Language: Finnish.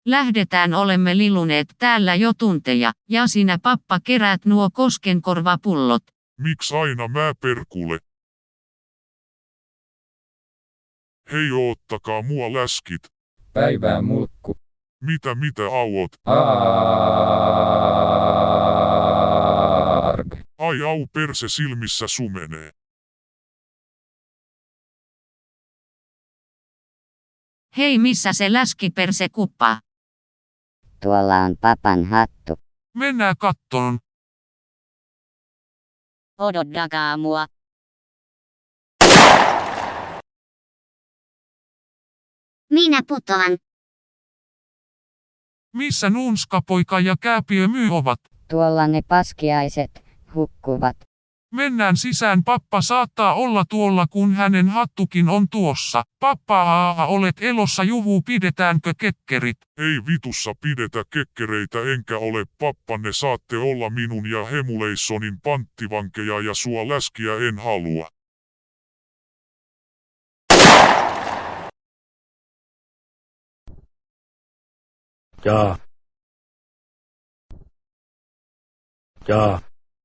Lähdetään, olemme liluneet täällä jo tunteja, ja sinä pappa keräät nuo koskenkorvapullot. Miksi aina mä perkule? Hei, oottakaa mua läskit. Päivää mulkku. Mitä auot? Arg. Ai au, perse silmissä sumenee. Hei, missä se läskiperse kuppaa? Tuolla on papan hattu. Mennään kattoon. Odottakaa mua. Minä putoan. Missä nuunskapoika ja kääpiömy ovat? Tuolla ne paskiaiset hukkuvat. Mennään sisään, pappa saattaa olla tuolla, kun hänen hattukin on tuossa. Pappa, olet elossa, juhu, pidetäänkö kekkerit? Ei vitussa pidetä kekkereitä, enkä ole pappanne, saatte olla minun ja Hemuleissonin panttivankeja ja sua läskiä en halua. Jaa.